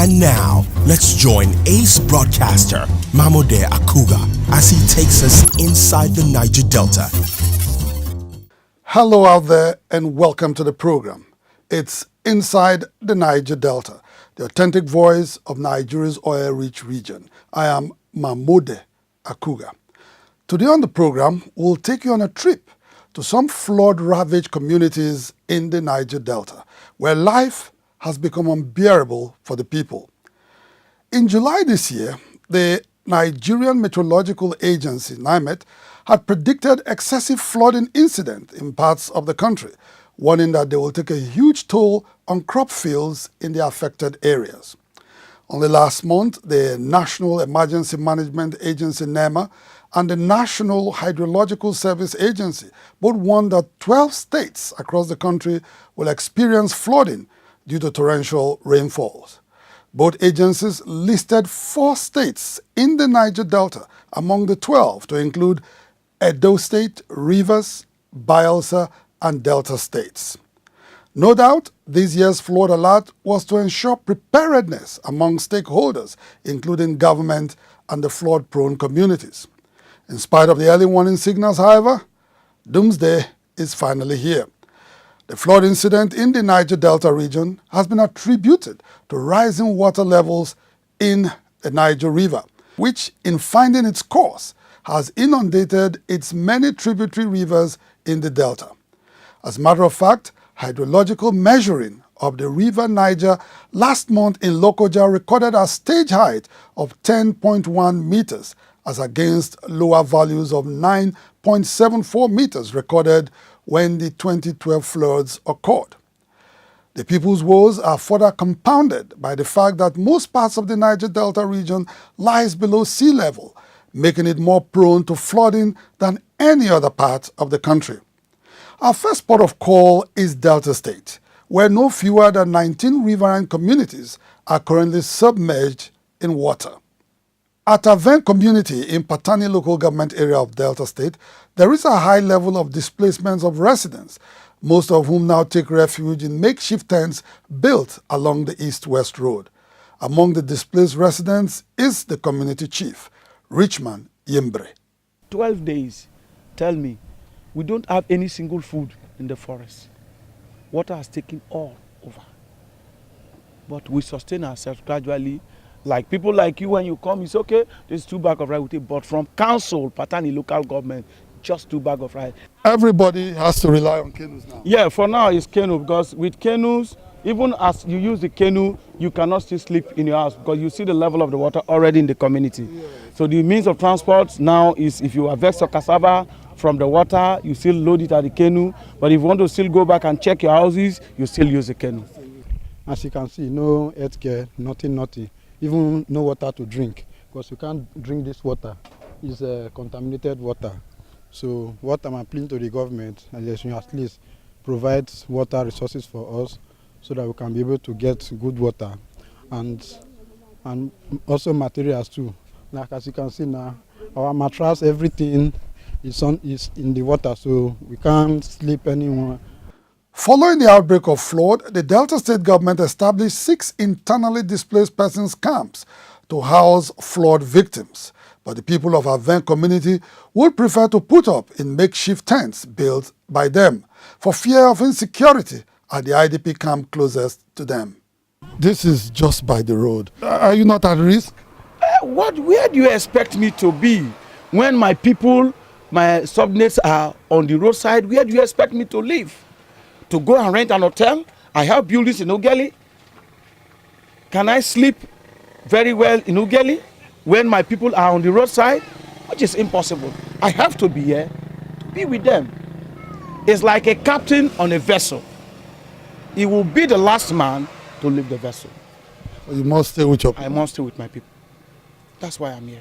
And now, let's join ace broadcaster Mamode Akuga as he takes us inside the Niger Delta. Hello out there and welcome to the program. It's Inside the Niger Delta, the authentic voice of Nigeria's oil-rich region. I am Mamode Akuga. Today on the program, we'll take you on a trip to some flood-ravaged communities in the Niger Delta, where life has become unbearable for the people. In July this year, the Nigerian Meteorological Agency, NIMET, had predicted excessive flooding incident in parts of the country, warning that they will take a huge toll on crop fields in the affected areas. Only last month, the National Emergency Management Agency, NEMA, and the National Hydrological Service Agency both warned that 12 states across the country will experience flooding due to torrential rainfalls. Both agencies listed 4 states in the Niger Delta among the 12 to include Edo State, Rivers, Bayelsa, and Delta states. No doubt, this year's flood alert was to ensure preparedness among stakeholders, including government and the flood-prone communities. In spite of the early warning signals, however, doomsday is finally here. The flood incident in the Niger Delta region has been attributed to rising water levels in the Niger River, which, in finding its course, has inundated its many tributary rivers in the delta. As a matter of fact, hydrological measuring of the River Niger last month in Lokoja recorded a stage height of 10.1 meters as against lower values of 9.74 meters recorded when the 2012 floods occurred. The people's woes are further compounded by the fact that most parts of the Niger Delta region lies below sea level, making it more prone to flooding than any other part of the country. Our first port of call is Delta State, where no fewer than 19 riverine communities are currently submerged in water. At Aven community in Patani local government area of Delta State, there is a high level of displacement of residents, most of whom now take refuge in makeshift tents built along the east-west road. Among the displaced residents is the community chief, Richman Yembre. 12 days, tell me, we don't have any single food in the forest. Water has taken all over. But we sustain ourselves gradually. Like people like you, when you come, it's okay, there's 2 bags of rice with it. But from council, Patani local government, just 2 bags of rice. Everybody has to rely on canoes now. Yeah, for now it's canoe, because with canoes, even as you use the canoe, you cannot still sleep in your house because you see the level of the water already in the community. Yes. So the means of transport now is if you harvest your cassava from the water, you still load it at the canoe. But if you want to still go back and check your houses, you still use the canoe. As you can see, no healthcare, nothing. Even no water to drink, because you can't drink this water. It's contaminated water. So what I'm appealing to the government, and they should at least provide water resources for us so that we can be able to get good water and also materials too. Like as you can see now, our mattress, everything is in the water, so we can't sleep anymore. Following the outbreak of flood, the Delta State government established 6 internally displaced persons camps to house flood victims. But the people of Aven community would prefer to put up in makeshift tents built by them for fear of insecurity at the IDP camp closest to them. This is just by the road. Are you not at risk? Where do you expect me to be when my people, my subnets are on the roadside? Where do you expect me to live? To go and rent an hotel? I have buildings in Ughelli. Can I sleep very well in Ughelli when my people are on the roadside? Which is impossible. I have to be here to be with them. It's like a captain on a vessel. He will be the last man to leave the vessel. So you must stay with your people. I must stay with my people. That's why I'm here.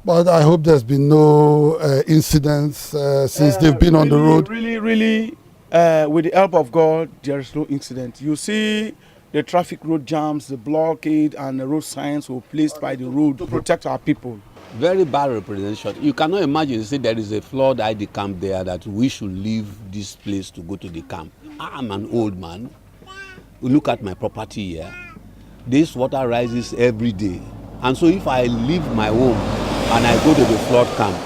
But I hope there's been no incidents since they've been on the road. Really, with the help of God, there is no incident. You see the traffic road jams, the blockade, and the road signs were placed by the road to protect our people. Very bad representation. You cannot imagine, say there is a flood ID camp there that we should leave this place to go to the camp. I'm an old man. Look at my property here. this water rises every day. And so if I leave my home and I go to the flood camp,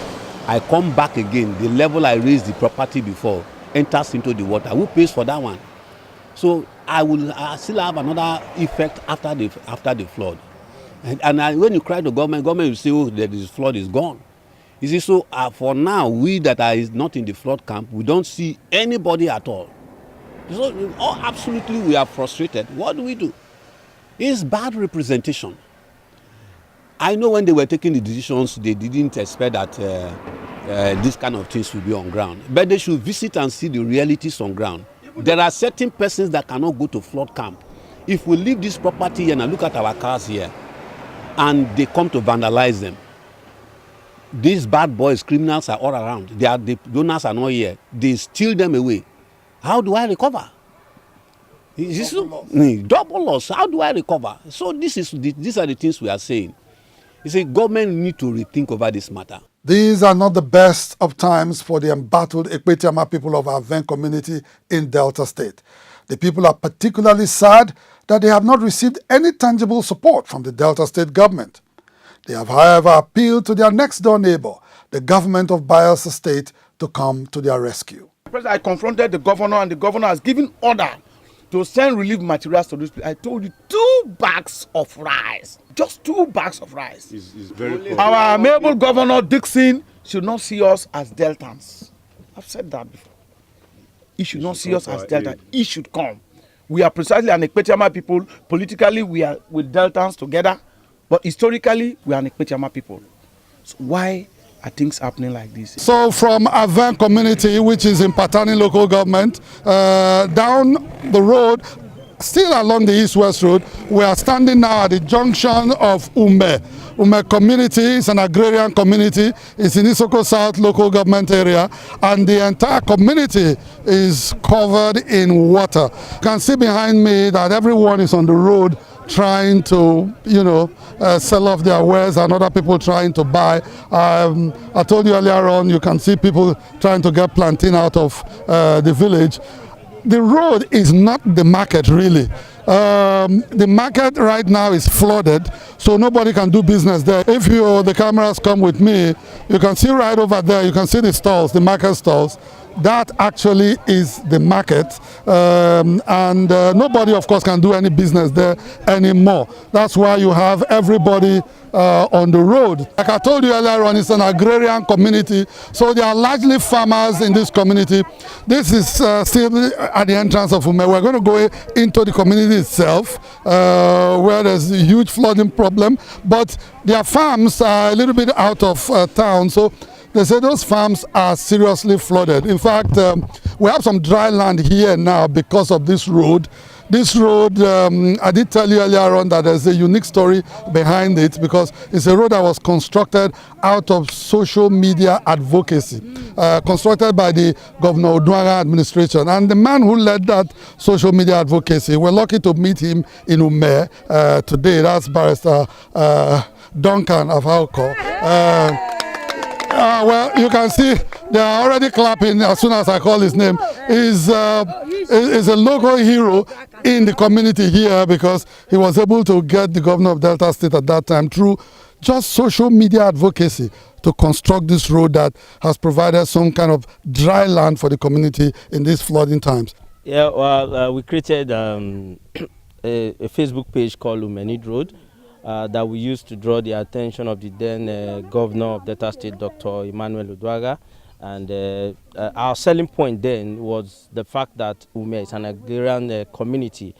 I come back again, the level I raised the property before enters into the water. Who pays for that one? So I still have another effect after the flood. And when you cry to government will say, oh, the flood is gone. You see, so for now, we that are not in the flood camp, we don't see anybody at all. So absolutely we are frustrated. What do? It's bad representation. I know when they were taking the decisions, they didn't expect that this kind of things will be on ground. But they should visit and see the realities on ground. There are certain persons that cannot go to flood camp. If we leave this property here and look at our cars here, and they come to vandalize them, these bad boys, criminals are all around. The donors are not here. They steal them away. How do I recover? Double loss. How do I recover? So these are the things we are saying. You see, government need to rethink over this matter. These are not the best of times for the embattled Ekpetiama people of our Ven community in Delta State. The people are particularly sad that they have not received any tangible support from the Delta State government. They have, however, appealed to their next-door neighbor, the government of Bayelsa State, to come to their rescue. I confronted the governor, and the governor has given order to send relief materials to these people. I told you, 2 bags of rice. Just 2 bags of rice. It's very cool. Our amiable governor, Dixon, should not see us as Deltans. I've said that before. He should not see us as Deltans. He should come. We are precisely an Ekpetiama people. Politically, we are with Deltans together. But historically, we are an Ekpetiama people. So why are things happening like this? So from Aven community, which is in Patani local government, down the road, still along the east-west road, we are standing now at the junction of Ume. Ume community is an agrarian community. It's in Isoko South local government area, and the entire community is covered in water. You can see behind me that everyone is on the road trying to, sell off their wares, and other people trying to buy. I told you earlier on, you can see people trying to get plantain out of the village. The road is not the market, really. The market right now is flooded, so nobody can do business there. If the cameras come with me, you can see right over there, you can see the stalls, the market stalls. That actually is the market, and nobody, of course, can do any business there anymore. That's why you have everybody on the road. Like I told you earlier on, it's an agrarian community, so there are largely farmers in this community. This is still at the entrance of Ume. We're going to go into the community itself, where there's a huge flooding problem, but their farms are a little bit out of town, so they say those farms are seriously flooded. In fact, we have some dry land here now because of this road. This road, I did tell you earlier on that there's a unique story behind it, because it's a road that was constructed out of social media advocacy, constructed by the Governor Odunaga administration. And the man who led that social media advocacy, we're lucky to meet him in Ume today. That's Barrister Duncan of Alco. Well, you can see they are already clapping as soon as I call his name. He's a local hero in the community here, because he was able to get the governor of Delta State at that time through just social media advocacy to construct this road that has provided some kind of dry land for the community in these flooding times. Yeah, well, we created a Facebook page called Umenid Road. That we used to draw the attention of the then governor of Delta State, Dr. Emmanuel Uduagha. And our selling point then was the fact that Ume is an agrarian community.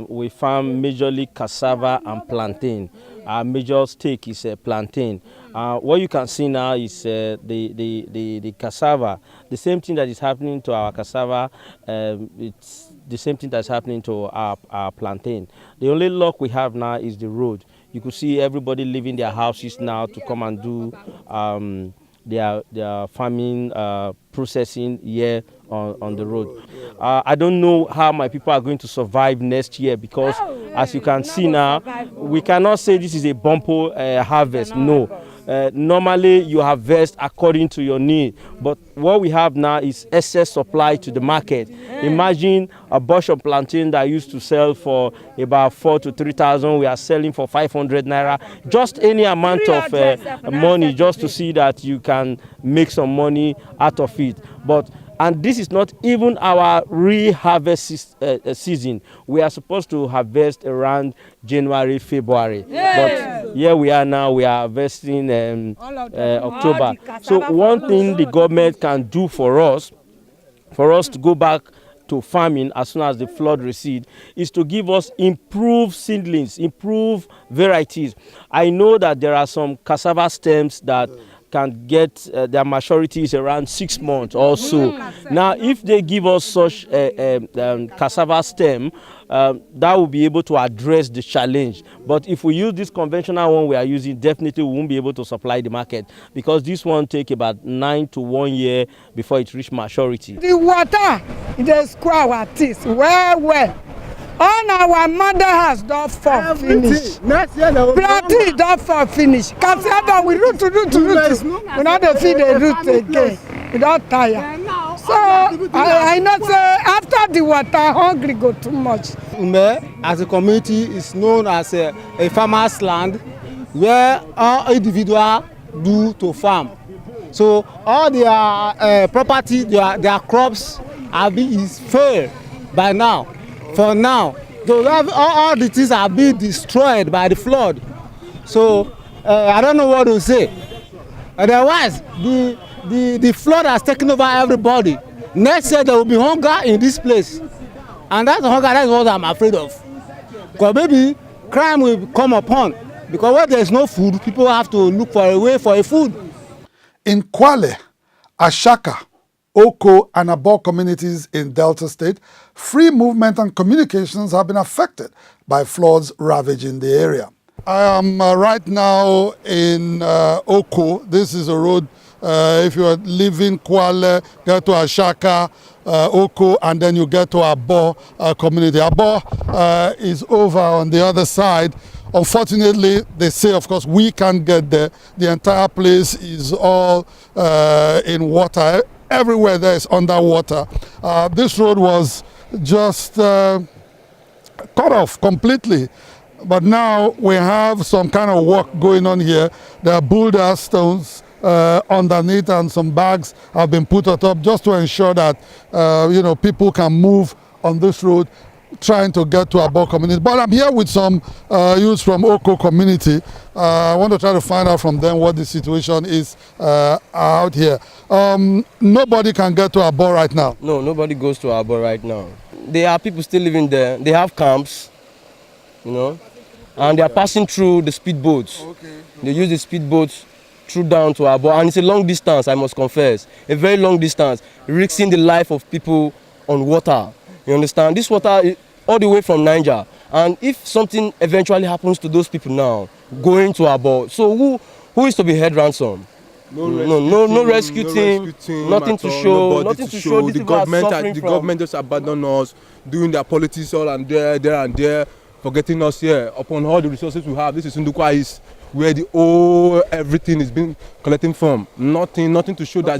We farm majorly cassava and plantain. Our major stake is plantain. What you can see now is the cassava. The same thing that is happening to our cassava, it's the same thing that's happening to our plantain. The only luck we have now is the road. You could see everybody leaving their houses now to come and do their farming processing here on the road. I don't know how my people are going to survive next year, because as you can see now, we cannot say this is a bumper harvest. No, Normally you harvest according to your need, but what we have now is excess supply to the market. Imagine a bush of plantain that used to sell for about 4,000 to 3,000, we are selling for 500 naira. Just any amount of money just to see that you can make some money out of it. And this is not even our re-harvest season. We are supposed to harvest around January, February. But here we are now, we are harvesting October. So one thing the government can do for us to go back to farming as soon as the flood recedes, is to give us improved seedlings, improved varieties. I know that there are some cassava stems that can get their maturity is around 6 months or so. Now, if they give us such a cassava stem, that will be able to address the challenge. But if we use this conventional one we are using, definitely we won't be able to supply the market, because this one take about 9 to 1 year before it reach maturity. The water, they square our teeth well. All our mother has done for finish. Planting done for finish. Cassava we root. We not the feed the root again. We don't tire. So I know say after the water, hungry go too much. Ume as a community is known as a farmer's land where all individuals do to farm. So all their property, their crops is failed by now. For now, all the things are being destroyed by the flood. So I don't know what to say. Otherwise, the flood has taken over everybody. Next year there will be hunger in this place, and that's hunger. That's what I'm afraid of. Because maybe crime will come upon. Because when there is no food, people have to look for a way for a food. In Kwale, Ashaka, Oko and Abo communities in Delta State, free movement and communications have been affected by floods ravaging the area. I am right now in Oko. This is a road, if you are leaving Kwale, get to Ashaka, Oko, and then you get to Abo community. Abo is over on the other side. Unfortunately, they say, of course, we can't get there. The entire place is all in water. Everywhere there is underwater. This road was just cut off completely. But now we have some kind of work going on here. There are boulder stones underneath, and some bags have been put on top just to ensure that people can move on this road, trying to get to Abo community. But I'm here with some youths from Oko community. I want to try to find out from them what the situation is out here. Nobody can get to Abo right now. No, nobody goes to Abo right now. There are people still living there. They have camps, and they are passing through the speedboats. Okay. They use the speedboats through down to Abo, and it's a long distance, I must confess. A very long distance, risking the life of people on water. You understand? This water is all the way from Niger. And if something eventually happens to those people now, going to Abo, so who is to be held ransom? No rescue team, nothing to show. The government just abandoned us, doing their politics all and there, forgetting us here. Upon all the resources we have, this is Ndukwa East, where everything is being collecting from. Nothing to show that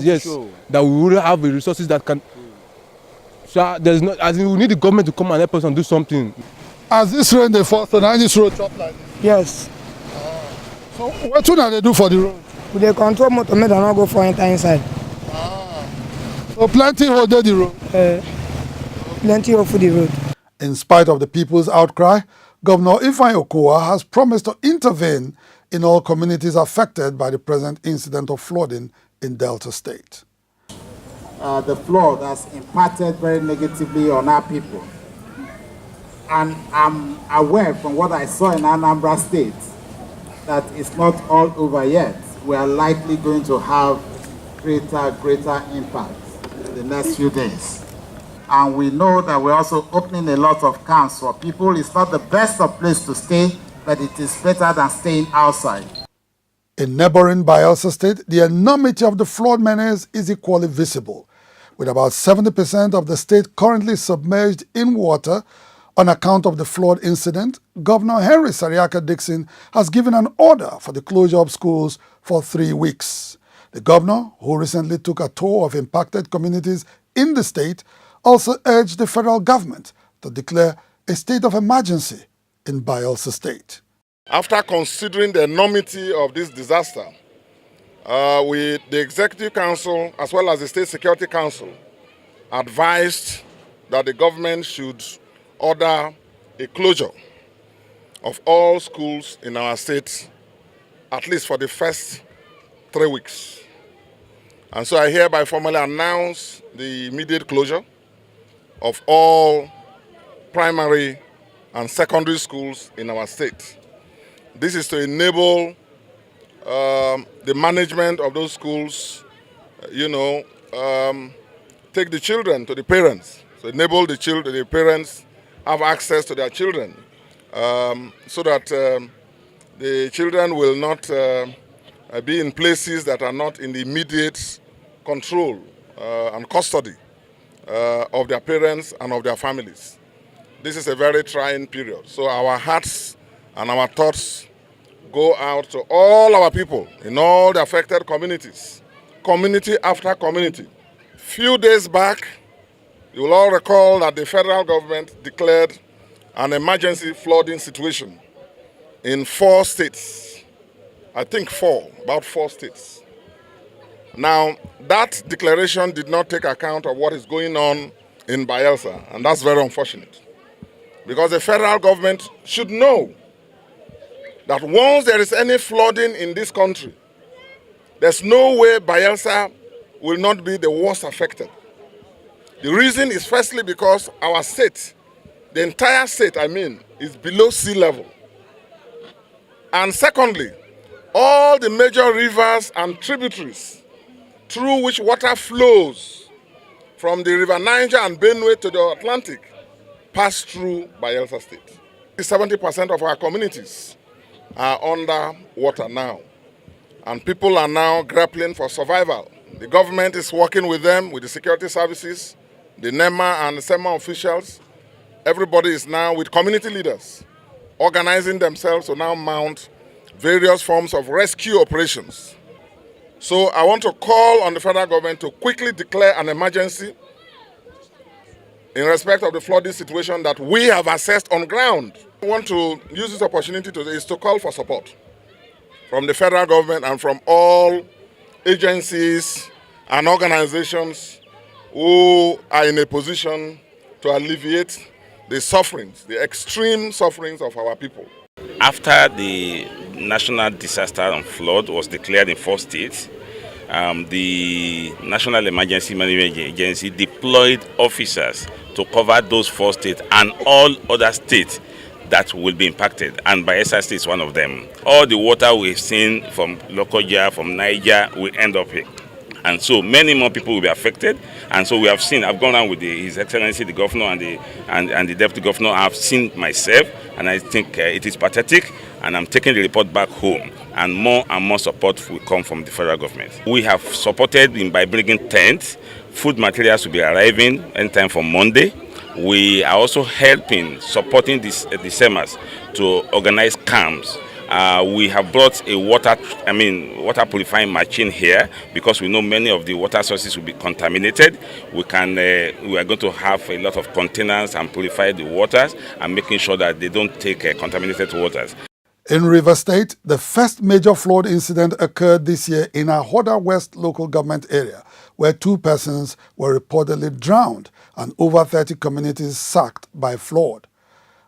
that we will have the resources that can. So there's no, as in we need the government to come and help us and do something. As this rain they fall, so now this road chop like this? Yes. So what do they do for the road? They control motor, they don't go for enter inside. So plenty hold the road? Plenty of the road. In spite of the people's outcry, Governor Ifeanyi Okowa has promised to intervene in all communities affected by the present incident of flooding in Delta State. The flood has impacted very negatively on our people. And I'm aware from what I saw in Anambra State that it's not all over yet. We are likely going to have greater impact in the next few days. And we know that we're also opening a lot of camps for people. It's not the best of place to stay, but it is better than staying outside. In neighboring Bayelsa State, the enormity of the flood menace is equally visible. With about 70% of the state currently submerged in water, On account of the flood incident, Governor Henry Sariaka Dixon has given an order for the closure of schools for 3 weeks. The governor, who recently took a tour of impacted communities in the state, also urged the federal government to declare a state of emergency in Bayelsa State. After considering the enormity of this disaster, the Executive Council as well as the State Security Council advised that the government should order a closure of all schools in our state, at least for the first 3 weeks. And so I hereby formally announce the immediate closure of all primary and secondary schools in our state. This is to enable the management of those schools, take the children to the parents, so enable the parents have access to their children, so that the children will not be in places that are not in the immediate control and custody of their parents and of their families. This is a very trying period. So our hearts and our thoughts go out to all our people in all the affected communities, community after community. Few days back, you will all recall that the federal government declared an emergency flooding situation in 4 states. I think about 4 states. Now, that declaration did not take account of what is going on in Bayelsa, and that's very unfortunate. Because the federal government should know that once there is any flooding in this country, there's no way Bayelsa will not be the worst affected. The reason is firstly because our state, the entire state is below sea level. And secondly, all the major rivers and tributaries through which water flows from the river Niger and Benue to the Atlantic pass through Bayelsa State. 70% of our communities are under water now, and people are now grappling for survival. The government is working with them, with the security services, the NEMA and the SEMA officials. Everybody is now with community leaders organizing themselves to now mount various forms of rescue operations. So I want to call on the federal government to quickly declare an emergency in respect of the flooding situation that we have assessed on ground. I want to use this opportunity to call for support from the federal government and from all agencies and organizations who are in a position to alleviate the sufferings, the extreme sufferings of our people. After the national disaster and flood was declared in 4 states, the National Emergency Management Agency deployed officers to cover those 4 states and all other states that will be impacted, and Bayelsa State is one of them. All the water we've seen from Lokoja, from Niger, will end up here. And so many more people will be affected. And so we have seen, I've gone around with His Excellency, the Governor and the Deputy Governor. I've seen myself, and I think it is pathetic, and I'm taking the report back home. And more support will come from the federal government. We have supported him by bringing tents. Food materials will be arriving anytime from Monday. We are also supporting the SEMAs to organize camps. We have brought a water purifying machine here because we know many of the water sources will be contaminated. We are going to have a lot of containers and purify the waters and making sure that they don't take contaminated waters. In Rivers State, the first major flood incident occurred this year in Ahoda West local government area, where 2 persons were reportedly drowned and over 30 communities sacked by flood.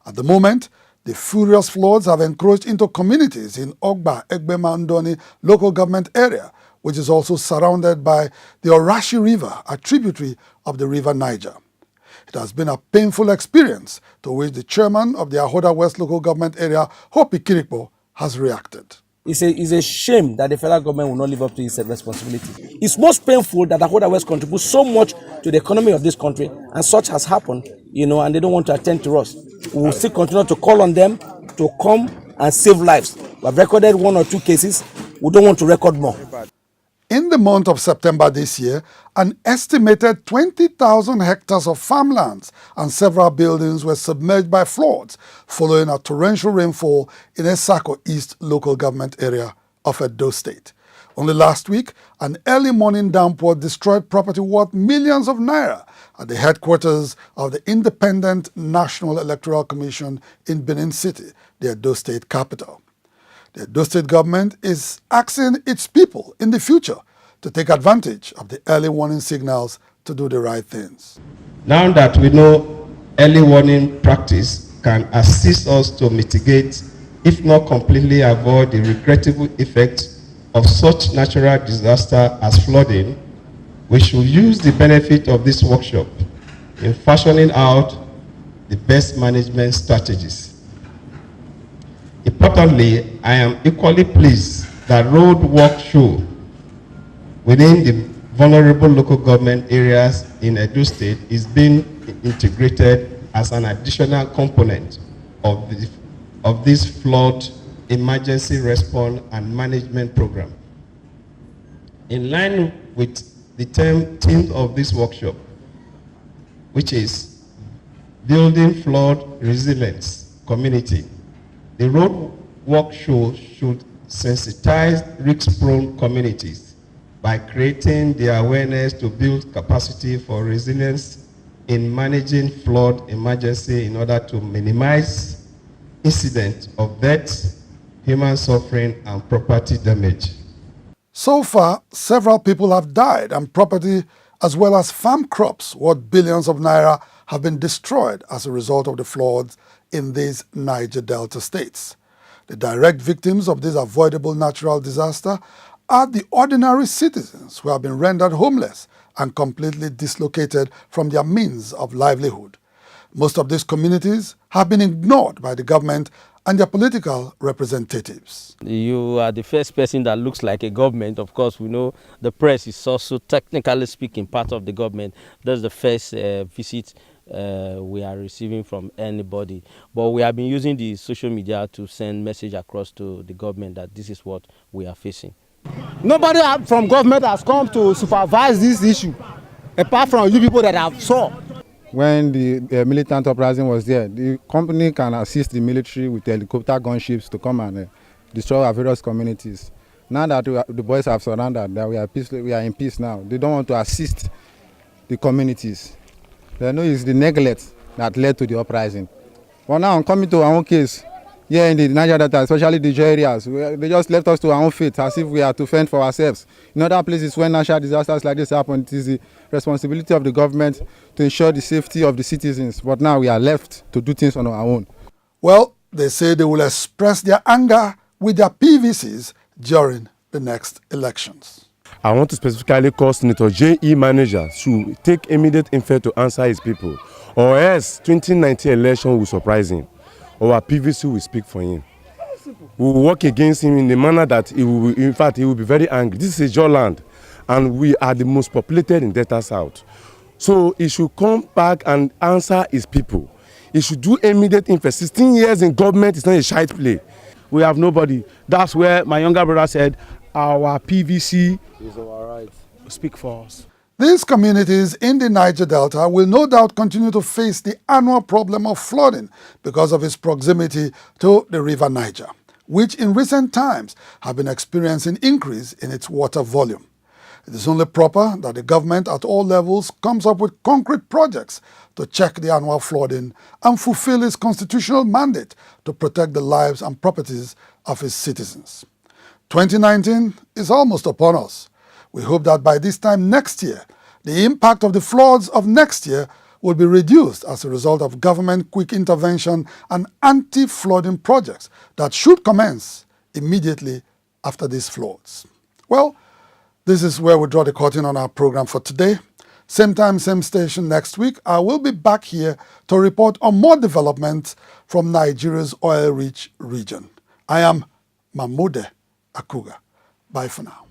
At the moment, the furious floods have encroached into communities in Ogba, Egbema-Ndoni local government area, which is also surrounded by the Orashi River, a tributary of the river Niger. It has been a painful experience to which the chairman of the Ahoda West local government area, Hope Ikirikpo, has reacted. It's a shame that the federal government will not live up to its responsibility. It's most painful that Ahoda West contributes so much to the economy of this country, and such has happened, and they don't want to attend to us. We will still continue to call on them to come and save lives. We have recorded 1 or 2 cases. We don't want to record more. In the month of September this year, an estimated 20,000 hectares of farmlands and several buildings were submerged by floods following a torrential rainfall in Esako East local government area of Edo State. Only last week, an early morning downpour destroyed property worth millions of naira at the headquarters of the Independent National Electoral Commission in Benin City, the Edo State capital. The Edo State government is asking its people in the future to take advantage of the early warning signals to do the right things. Now that we know early warning practice can assist us to mitigate, if not completely avoid, the regrettable effects of such natural disaster as flooding, we should use the benefit of this workshop in fashioning out the best management strategies. Importantly, I am equally pleased that road work show within the vulnerable local government areas in Edo State is being integrated as an additional component of this flood emergency response and management program. In line with the theme of this workshop, which is building flood resilience community, the road work show should sensitize risk-prone communities by creating the awareness to build capacity for resilience in managing flood emergency in order to minimize incidents of death, human suffering, and property damage. So far, several people have died and property as well as farm crops worth billions of naira have been destroyed as a result of the floods in these Niger Delta states. The direct victims of this avoidable natural disaster are the ordinary citizens who have been rendered homeless and completely dislocated from their means of livelihood. Most of these communities have been ignored by the government and their political representatives. You are the first person that looks like a government. Of course, we know the press is also, technically speaking, part of the government. That's the first visit we are receiving from anybody. But we have been using the social media to send message across to the government that this is what we are facing. Nobody from government has come to supervise this issue, apart from you people that have saw. When the militant uprising was there, the company can assist the military with helicopter gunships to come and destroy our various communities. Now that the boys have surrendered, that we are in peace now, they don't want to assist the communities. They know it's the neglect that led to the uprising. But now, coming to our own case, here in the Niger Delta, especially the areas, they just left us to our own fate, as if we are to fend for ourselves. In other places, when natural disasters like this happen, it is the responsibility of the government to ensure the safety of the citizens. But now we are left to do things on our own. Well, they say they will express their anger with their PVCs during the next elections. I want to specifically call Senator J.E. Manager to take immediate effect to answer his people, or else 2019 election will surprise him. Our PVC will speak for him. We will work against him in a manner that he will, in fact, he will be very angry. This is your land, and we are the most populated in Delta South. So he should come back and answer his people. He should do immediate effect. 16 years in government is not a shite play. We have nobody. That's where my younger brother said, our PVC is our right. Speak for us. These communities in the Niger Delta will no doubt continue to face the annual problem of flooding because of its proximity to the river Niger, which in recent times have been experiencing increase in its water volume. It is only proper that the government at all levels comes up with concrete projects to check the annual flooding and fulfill its constitutional mandate to protect the lives and properties of its citizens. 2019 is almost upon us. We hope that by this time next year, the impact of the floods of next year will be reduced as a result of government quick intervention and anti-flooding projects that should commence immediately after these floods. Well, this is where we draw the curtain on our program for today. Same time, same station next week. I will be back here to report on more developments from Nigeria's oil-rich region. I am Mahmoud Akuga. Bye for now.